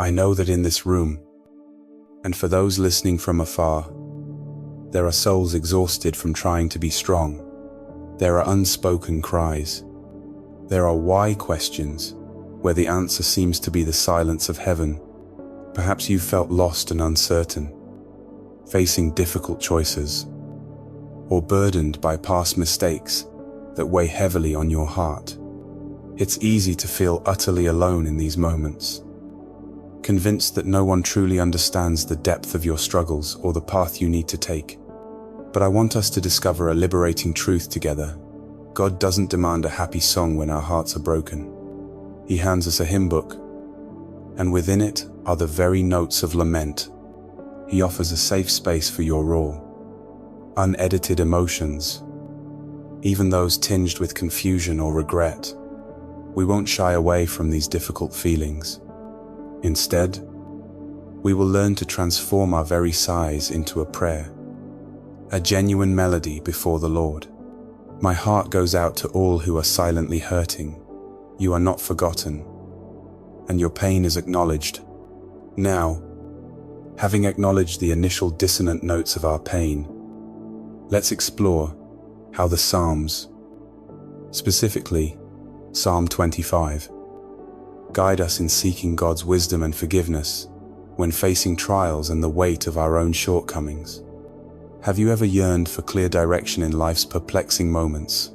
I know that in this room, and for those listening from afar, there are souls exhausted from trying to be strong. There are unspoken cries. There are why questions, where the answer seems to be the silence of heaven. Perhaps you felt lost and uncertain, facing difficult choices, or burdened by past mistakes that weigh heavily on your heart. It's easy to feel utterly alone in these moments, convinced that no one truly understands the depth of your struggles or the path you need to take. But I want us to discover a liberating truth together. God doesn't demand a happy song when our hearts are broken. He hands us a hymn book, and within it are the very notes of lament. He offers a safe space for your raw, unedited emotions, even those tinged with confusion or regret. We won't shy away from these difficult feelings. Instead, we will learn to transform our very sighs into a prayer, a genuine melody before the Lord. My heart goes out to all who are silently hurting. You are not forgotten, and your pain is acknowledged. Now, having acknowledged the initial dissonant notes of our pain, let's explore how the Psalms, specifically Psalm 25, guide us in seeking God's wisdom and forgiveness when facing trials and the weight of our own shortcomings. Have you ever yearned for clear direction in life's perplexing moments,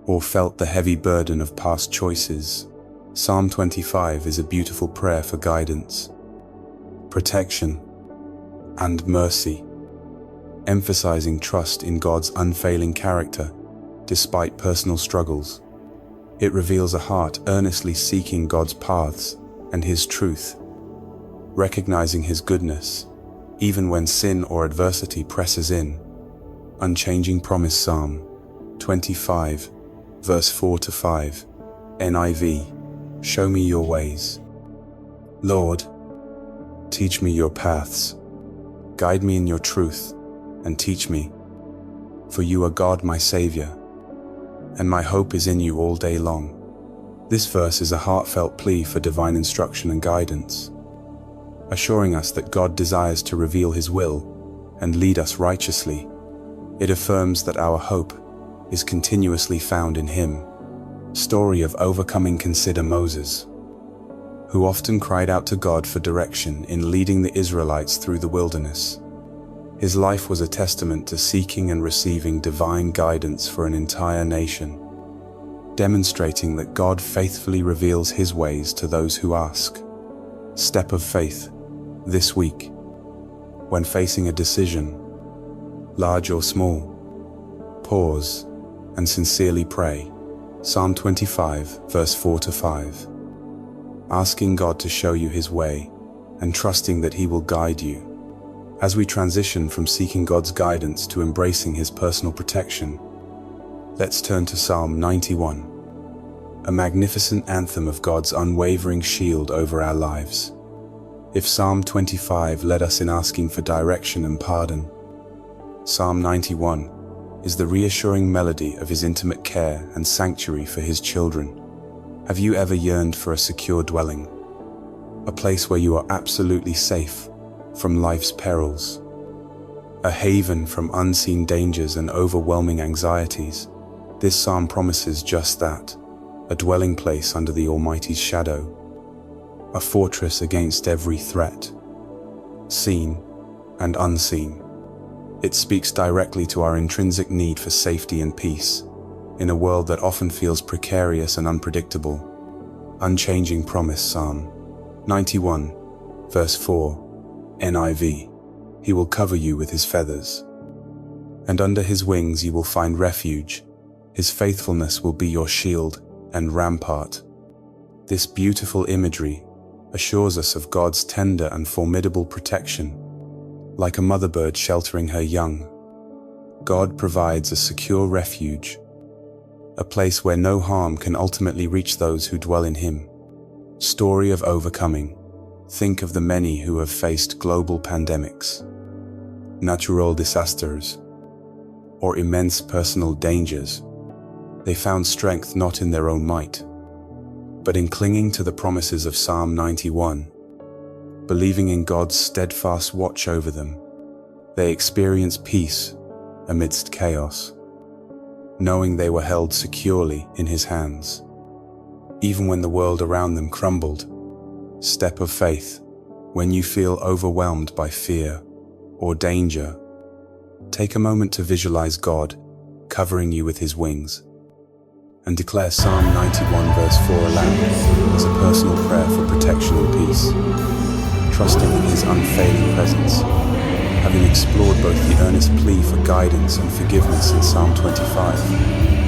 or felt the heavy burden of past choices? Psalm 25 is a beautiful prayer for guidance, protection, and mercy, emphasizing trust in God's unfailing character despite personal struggles. It reveals a heart earnestly seeking God's paths and His truth, recognizing His goodness even when sin or adversity presses in. Unchanging promise. Psalm 25, verse 4-5, NIV. Show me your ways. Lord, teach me your paths. Guide me in your truth and teach me. For you are God, my Savior, and my hope is in you all day long. This verse is a heartfelt plea for divine instruction and guidance, assuring us that God desires to reveal His will and lead us righteously. It affirms that our hope is continuously found in Him. Story of overcoming. Consider Moses, who often cried out to God for direction in leading the Israelites through the wilderness. His life was a testament to seeking and receiving divine guidance for an entire nation, demonstrating that God faithfully reveals His ways to those who ask. Step of faith. This week, when facing a decision, large or small, pause and sincerely pray. Psalm 25, verse 4-5. Asking God to show you His way and trusting that He will guide you. As we transition from seeking God's guidance to embracing His personal protection, let's turn to Psalm 91, a magnificent anthem of God's unwavering shield over our lives. If Psalm 25 led us in asking for direction and pardon, Psalm 91 is the reassuring melody of His intimate care and sanctuary for His children. Have you ever yearned for a secure dwelling, a place where you are absolutely safe from life's perils, a haven from unseen dangers and overwhelming anxieties? This psalm promises just that, a dwelling place under the Almighty's shadow, a fortress against every threat, seen and unseen. It speaks directly to our intrinsic need for safety and peace, in a world that often feels precarious and unpredictable. Unchanging promise. Psalm 91, verse 4, NIV. He will cover you with His feathers, and under His wings you will find refuge. His faithfulness will be your shield and rampart. This beautiful imagery assures us of God's tender and formidable protection. Like a mother bird sheltering her young, God provides a secure refuge, a place where no harm can ultimately reach those who dwell in Him. Story of overcoming. Think of the many who have faced global pandemics, natural disasters, or immense personal dangers. They found strength not in their own might, but in clinging to the promises of Psalm 91. believing in God's steadfast watch over them. They experience peace amidst chaos, knowing they were held securely in His hands. Even when the world around them crumbled, step of faith, when you feel overwhelmed by fear or danger, take a moment to visualize God covering you with His wings and declare Psalm 91 verse 4 aloud as a personal prayer for protection and peace, trusting in His unfailing presence. Having explored both the earnest plea for guidance and forgiveness in Psalm 25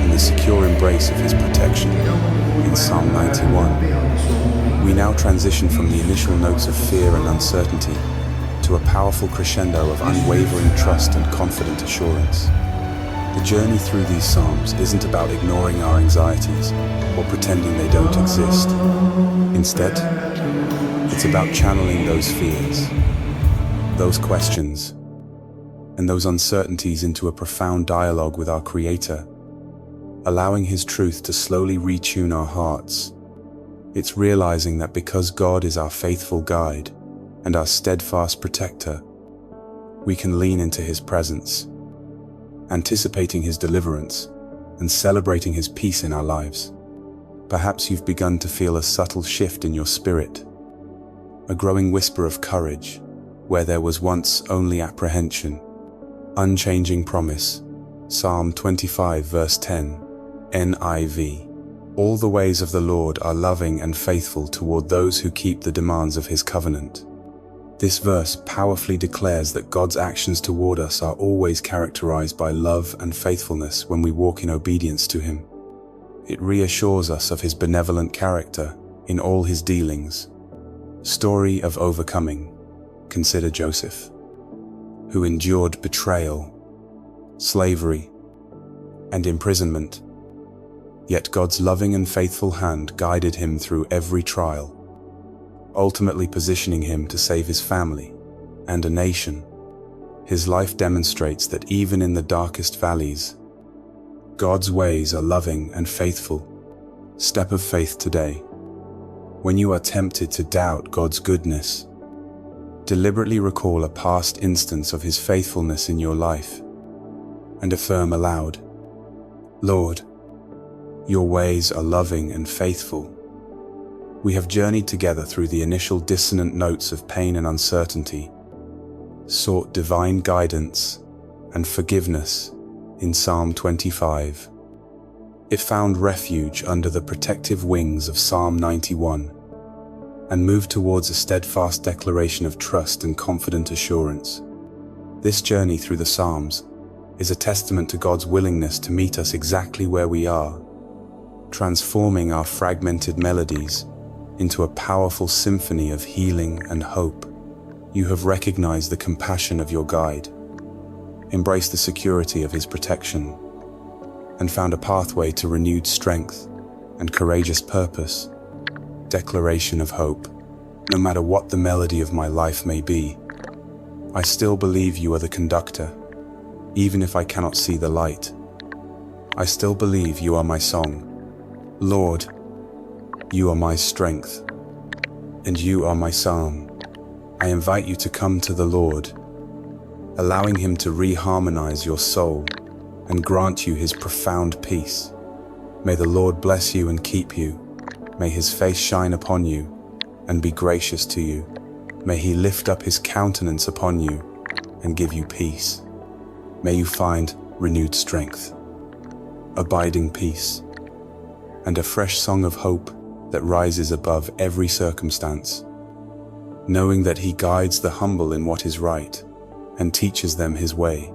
and the secure embrace of His protection in Psalm 91, we now transition from the initial notes of fear and uncertainty to a powerful crescendo of unwavering trust and confident assurance. The journey through these Psalms isn't about ignoring our anxieties or pretending they don't exist. Instead, it's about channeling those fears, those questions, and those uncertainties into a profound dialogue with our Creator, allowing His truth to slowly retune our hearts. It's realizing that because God is our faithful guide and our steadfast protector, we can lean into His presence, anticipating His deliverance and celebrating His peace in our lives. Perhaps you've begun to feel a subtle shift in your spirit, a growing whisper of courage where there was once only apprehension. Unchanging promise, Psalm 25 verse 10, NIV. All the ways of the Lord are loving and faithful toward those who keep the demands of His covenant. This verse powerfully declares that God's actions toward us are always characterized by love and faithfulness when we walk in obedience to Him. It reassures us of His benevolent character in all His dealings. Story of overcoming. Consider Joseph, who endured betrayal, slavery, and imprisonment. Yet God's loving and faithful hand guided him through every trial, ultimately positioning him to save his family and a nation. His life demonstrates that even in the darkest valleys, God's ways are loving and faithful. Step of faith today. When you are tempted to doubt God's goodness, deliberately recall a past instance of His faithfulness in your life and affirm aloud, Lord, Your ways are loving and faithful. We have journeyed together through the initial dissonant notes of pain and uncertainty, sought divine guidance and forgiveness in Psalm 25. It found refuge under the protective wings of Psalm 91 and moved towards a steadfast declaration of trust and confident assurance. This journey through the Psalms is a testament to God's willingness to meet us exactly where we are, transforming our fragmented melodies into a powerful symphony of healing and hope. You have recognized the compassion of your guide, embraced the security of His protection, and found a pathway to renewed strength and courageous purpose. Declaration of hope. No matter what the melody of my life may be, I still believe You are the conductor, even if I cannot see the light. I still believe You are my song. Lord, You are my strength, and You are my psalm. I invite you to come to the Lord, allowing Him to reharmonize your soul and grant you His profound peace. May the Lord bless you and keep you. May His face shine upon you and be gracious to you. May He lift up His countenance upon you and give you peace. May you find renewed strength, abiding peace, and a fresh song of hope that rises above every circumstance, knowing that He guides the humble in what is right and teaches them His way.